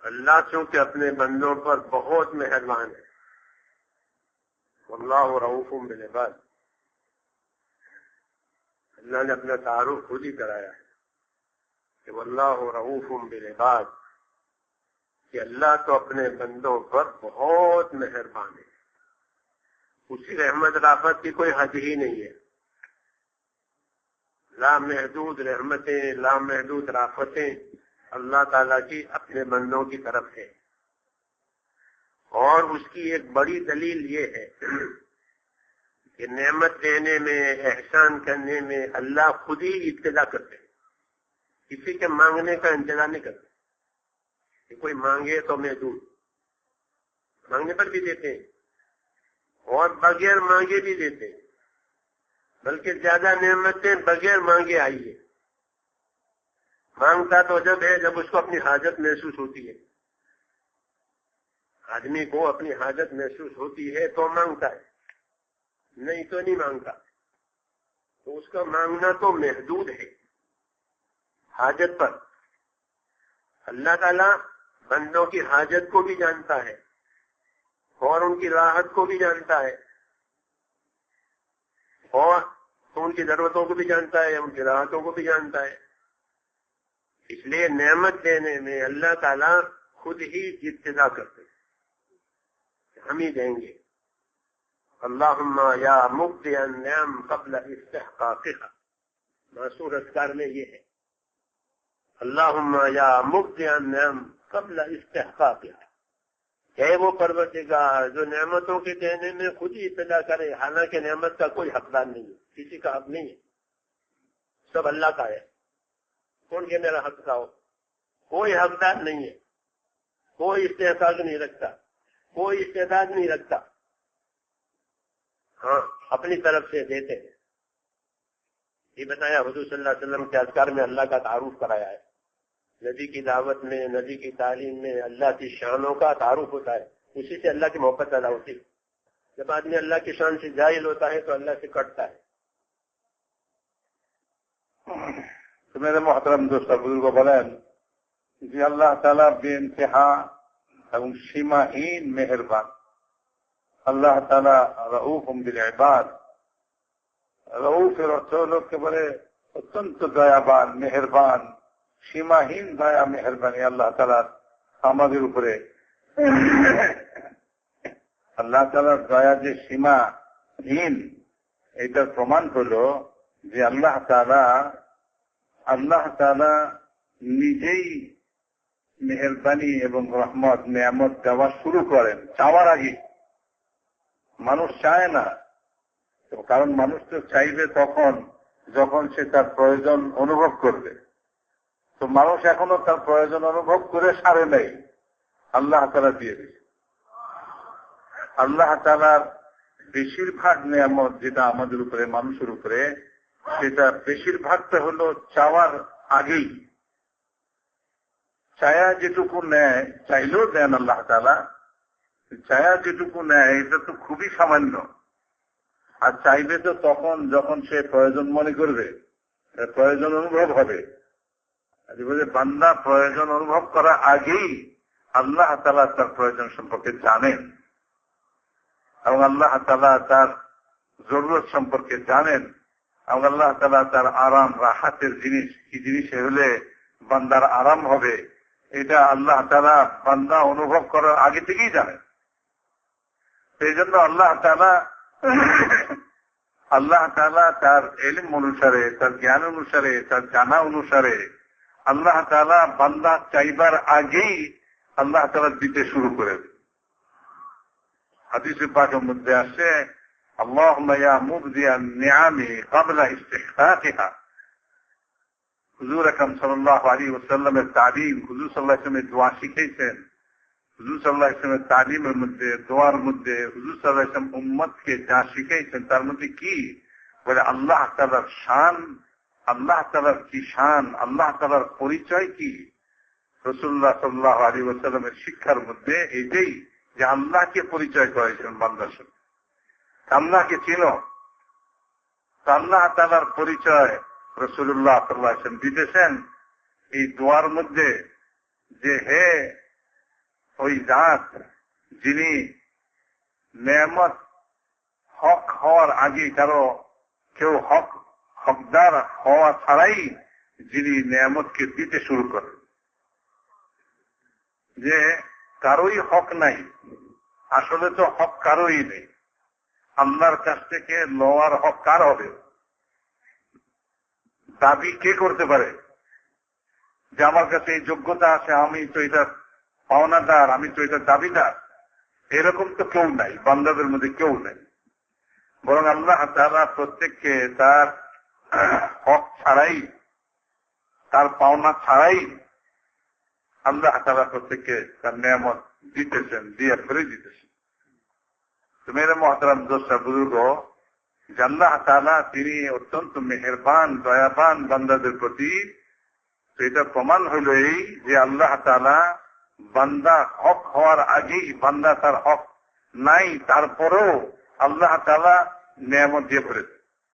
اللہ چونکہ اپنے بندوں پر بہت مہربان ہے. واللہ رؤوف بالعباد. اللہ نے اپنا تعارف خود ہی کرایا ہے کہ واللہ رؤوف بالعباد، کہ اللہ تو اپنے بندوں پر بہت مہربان ہے. اسی رحمت رافت کی کوئی حد ہی نہیں ہے. لامحدود رحمتیں، لامحدود رافتیں اللہ تعالیٰ کی اپنے بندوں کی طرف ہے. اور اس کی ایک بڑی دلیل یہ ہے کہ نعمت دینے میں، احسان کرنے میں اللہ خود ہی ابتدا کرتے ہیں. کسی کے مانگنے کا انتظار نہیں کرتے کہ کوئی مانگے تو میں دوں. مانگنے پر بھی دیتے ہیں اور بغیر مانگے بھی دیتے ہیں، بلکہ زیادہ نعمتیں بغیر مانگے آئی ہے. مانگتا تو جب ہے جب اس کو اپنی حاجت محسوس ہوتی ہے. آدمی کو اپنی حاجت محسوس ہوتی ہے تو مانگتا ہے، نہیں تو نہیں مانگتا. تو اس کا مانگنا تو محدود ہے حاجت پر. اللہ تعالیٰ بندوں کی حاجت کو بھی جانتا ہے اور ان کی راحت کو بھی جانتا ہے، اور ان کی ضرورتوں کو بھی جانتا ہے، ان کی راحتوں کو بھی جانتا ہے. اس لیے نعمت دینے میں اللہ تعالیٰ خود ہی ابتدا کرتے ہیں، ہم ہی دیں گے. اللہم یا مبدی النعم قبل استحقاقها، معصور اذکار میں یہ ہے اللہم یا مبدی النعم قبل استحقاقها. ہے وہ پروردگار جو نعمتوں کے دینے میں خود ہی ابتدا کرے، حالانکہ نعمت کا کوئی حقدار نہیں ہے، کسی کا حق نہیں ہے، سب اللہ کا ہے. کون کہ میرا حق کا ہو؟ کوئی حقدار نہیں ہے، کوئی استحقاق نہیں رکھتا، کوئی استعداد نہیں رکھتا. ہاں اپنی طرف سے دیتے ہیں. یہ بتایا حضور صلی اللہ علیہ وسلم کے اذکار میں اللہ کا تعارف کرایا ہے. نبی کی دعوت میں، نبی کی تعلیم میں اللہ کی شانوں کا تعارف ہوتا ہے، اسی سے اللہ کی محبت پیدا ہوتی ہے. جب آدمی اللہ کی شان سے جاہل ہوتا ہے تو اللہ سے کٹتا ہے. تو میرے محترم دوست بزرگ بولیں جی اللہ تعالیٰ بے انتہا এবং সীমাহীন মেহেরবান. আল্লাহ তাআলা রাউফুম বিল ইবাদ. রাউফের অর্থ হলো একেবারে অত্যন্ত দয়াবান, মেহেরবান, সীমাহীন দয়া মেহেরবানি আল্লাহ তাআলার আমাদের উপরে. আল্লাহ তাআলার দয়া যে সীমাহীন, এটার প্রমাণ হলো যে আল্লাহ তাআলা নিজেই মেহেরবানি এবং রহমত নিয়ামত দেওয়া শুরু করেন চাওয়ার আগে. মানুষ চায় না, কারণ মানুষ তো চাইবে তখন যখন সে তার প্রয়োজন অনুভব করবে. তো মানুষ এখনো তার প্রয়োজন অনুভব করে সারে নেই, আল্লাহ তাআলা দিয়ে দিয়েছে. আল্লাহ তাআলার বেশিরভাগ নিয়ামত যেটা আমাদের উপরে, মানুষের উপরে, সেটা বেশিরভাগটা হলো চাওয়ার আগেই. চায়া যেটুকু নেয়, চাইলেও দেন আল্লাহ তাআলা, চায়া যেটুকু নেয় এটা তো খুবই সামান্য. আর চাইবে তো তখন যখন সে প্রয়োজন মনে করবে, প্রয়োজন অনুভব হবে. বান্দা প্রয়োজন অনুভব করার আগেই আল্লাহ তাআলা তার প্রয়োজন সম্পর্কে জানেন এবং আল্লাহ তাআলা তার জরুরত সম্পর্কে জানেন এবং আল্লাহ তাআলা তার আরাম, রাহাতের জিনিস কি জিনিস হলে বান্দার আরাম হবে, এটা আল্লাহ তাআলা বান্দা অনুভব করার আগে থেকেই জানেন. সেই জন্য আল্লাহ তাআলা তার ইলম অনুসারে, তার জ্ঞান অনুসারে, তার জানা অনুসারে আল্লাহ তাআলা বান্দা চাইবার আগেই আল্লাহ তাআলা দিতে শুরু করে দেন. হাদিসে পাকের মধ্যে আসে আল্লাহুম্মা ইয়া মুবদিয়ান নিআমি ক্বাবলা ইস্তিহকাকিহা. হুজুর আকরাম সাল্লাল্লাহু আলাইহি ওয়াসাল্লামের তালিম, হুজুর সাল্লাল্লাহু আলাইহি ওয়াসাল্লামের দোয়া শিখিয়েছেন. হুজুর সাল্লাল্লাহু আলাইহি ওয়াসাল্লামের তালিমের মধ্যে, দোয়ার মধ্যে হুজুর সাল্লাল্লাহু আলাইহি ওয়াসাল্লাম উম্মতকে যা শিখিয়েছেন তার মধ্যে কি বলে? আল্লাহ তাআলার শান, আল্লাহ তাআলার কি শান, আল্লাহ তাআলার পরিচয় কি? রাসূলুল্লাহ সাল্লাল্লাহু আলাইহি ওয়াসাল্লামের শিক্ষার মধ্যে এইটাই যে আল্লাহকে পরিচয় করেছেন বান্দার সাথে, আল্লাহকে চিনো. আল্লাহ তাআলার পরিচয় রাসূলুল্লাহ সাল্লাল্লাহু আলাইহি ওয়াসাল্লাম দিতেছেন এই দোয়ার মধ্যে যে হে ওই জাত যিনি নেয়ামত হক হওয়ার আগে কারো কেউ হকদার হওয়া ছাড়াই যিনি নেয়ামতকে দিতে শুরু করেন, যে কারোই হক নাই, আসলে তো হক কারোই নেই। আল্লাহর কাছ থেকে লওয়ার হক কার হবে? দাবি কে করতে পারে যে আমার কাছে এই যোগ্যতা আছে, আমি তো এটা পাওনাদার, আমি তো এটা দাবিদার? এরকম তো কেউ নাই, বান্দাদের মধ্যে কেউ নাই। বরং আল্লাহ তাআলা প্রত্যেককে তার হক ছাড়াই, তার পাওনা ছাড়াই আল্লাহ তাআলা প্রত্যেককে তার নিয়ামত দিতেছেন, দিয়ে ফিরে দিতেছেন। তো মেরে মহতারাম দোস্ত বুজুর্গ, যে আল্লাহ তাআলা তিনি অত্যন্ত মেহেরবান, দয়াবান বান্দাদের প্রতি। তো এটা প্রমাণ হইল এই যে আল্লাহ তাআলা বান্দা হক হওয়ার আগেই, বান্দা তার হক নাই তারপরেও আল্লাহ তাআলা নিয়ামত দিয়ে ফেলেছে।